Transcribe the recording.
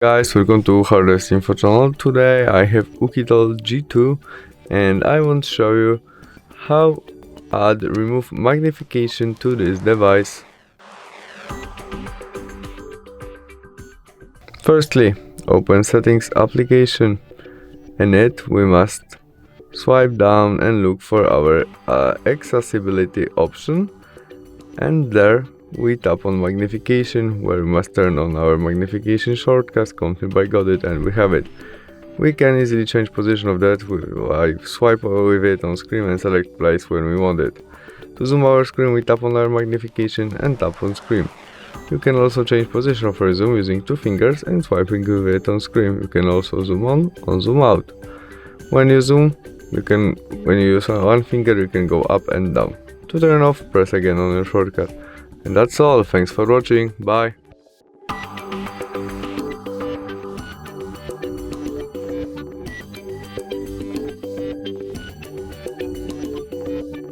Guys, welcome to HardReset.Info channel. Today I have OUKITEL G2 and I want to show you how add remove magnification to this device. Firstly, open settings application. In it we must swipe down and look for our accessibility option, and there we tap on magnification, where we must turn on our magnification shortcut confirmed by got it, and we have it. We can easily change position of that. I swipe with it on screen and select place when we want it. To zoom our screen, we tap on our magnification and tap on screen. You can also change position of our zoom using two fingers and swiping with it on screen. You can also zoom on or zoom out. When you zoom, when you use one finger, you can go up and down. To turn off, press again on your shortcut. And that's all. Thanks for watching. Bye.